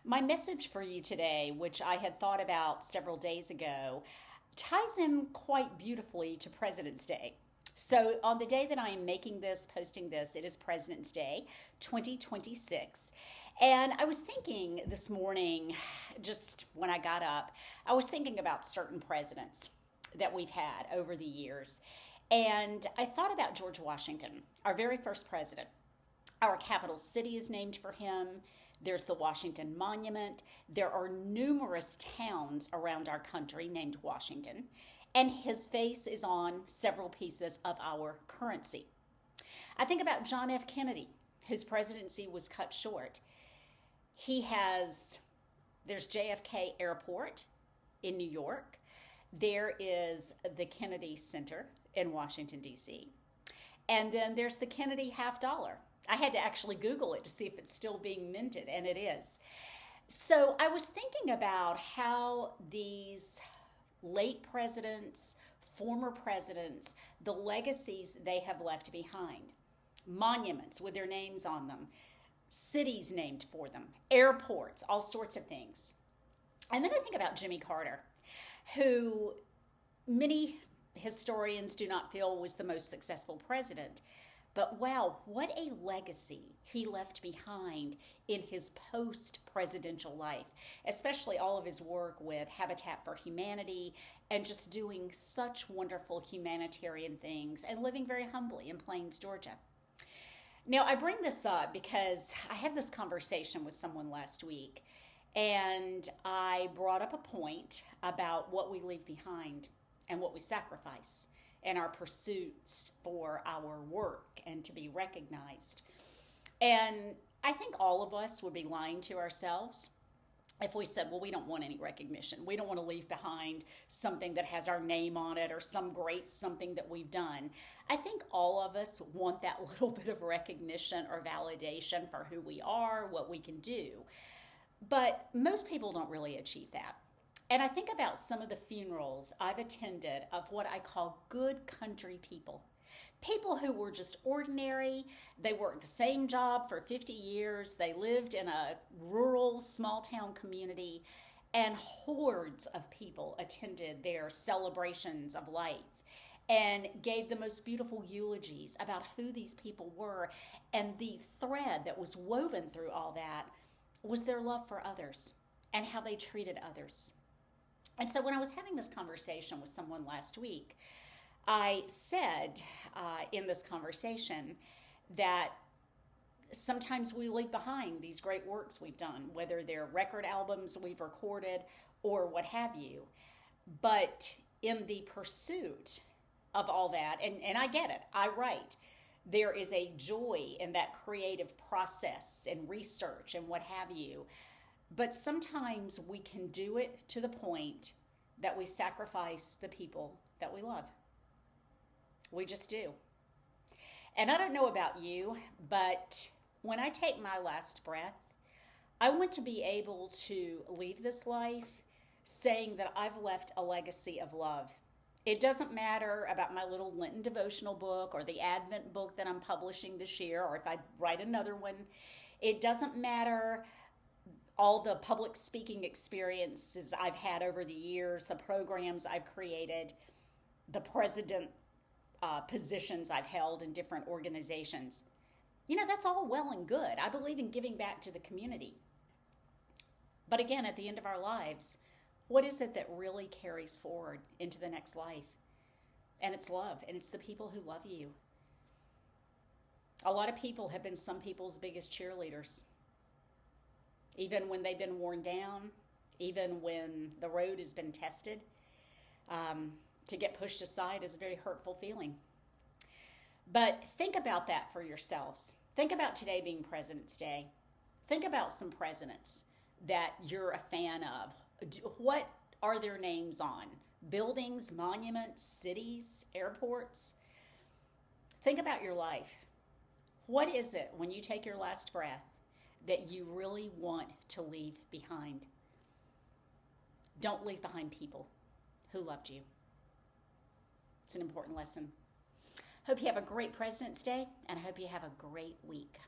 My message for you today, which I had thought about several days ago, ties in quite beautifully to President's Day. So, on the day that I am making this, posting this, it is President's Day 2026. And I was thinking this morning, just when I got up, I was thinking about certain presidents that we've had over the years. And I thought about George Washington, our very first president. Our capital city is named for him. There's the Washington Monument. There are numerous towns around our country named Washington, and his face is on several pieces of our currency. I think about John F. Kennedy, whose presidency was cut short. He has, there's JFK Airport in New York. There is the Kennedy Center in Washington, D.C. And then there's the Kennedy half dollar. I had to actually Google it to see if it's still being minted, and it is. So I was thinking about how these late presidents, former presidents, the legacies they have left behind. Monuments with their names on them, cities named for them, airports, all sorts of things. And then I think about Jimmy Carter, who many historians do not feel was the most successful president. But wow, what a legacy he left behind in his post presidential life, especially all of his work with Habitat for Humanity and just doing such wonderful humanitarian things and living very humbly in Plains, Georgia. Now, I bring this up because I had this conversation with someone last week, and I brought up a point about what we leave behind and what we sacrifice and our pursuits for our work and to be recognized. And I think all of us would be lying to ourselves if we said, well, we don't want any recognition. We don't want to leave behind something that has our name on it or some great something that we've done. I think all of us want that little bit of recognition or validation for who we are, what we can do. But most people don't really achieve that. And I think about some of the funerals I've attended of what I call good country people. People who were just ordinary. They worked the same job for 50 years. They lived in a rural, small town community, and hordes of people attended their celebrations of life and gave the most beautiful eulogies about who these people were. And the thread that was woven through all that was their love for others and how they treated others. And so when I was having this conversation with someone last week, I said in this conversation that sometimes we leave behind these great works we've done, whether they're record albums we've recorded or what have you. But in the pursuit of all that, and I get it, I write, there is a joy in that creative process and research and what have you. But sometimes we can do it to the point that we sacrifice the people that we love. We just do. And I don't know about you, but when I take my last breath, I want to be able to leave this life saying that I've left a legacy of love. It doesn't matter about my little Lenten devotional book or the Advent book that I'm publishing this year, or if I write another one. It doesn't matter all the public speaking experiences I've had over the years, the programs I've created, the president positions I've held in different organizations. You know, that's all well and good. I believe in giving back to the community. But again, at the end of our lives, what is it that really carries forward into the next life? And it's love, and it's the people who love you. A lot of people have been some people's biggest cheerleaders. Even when they've been worn down, even when the road has been tested, to get pushed aside is a very hurtful feeling. But think about that for yourselves. Think about today being President's Day. Think about some presidents that you're a fan of. What are their names on? Buildings, monuments, cities, airports? Think about your life. What is it when you take your last breath that you really want to leave behind? Don't leave behind people who loved you. It's an important lesson. Hope you have a great President's Day, and I hope you have a great week.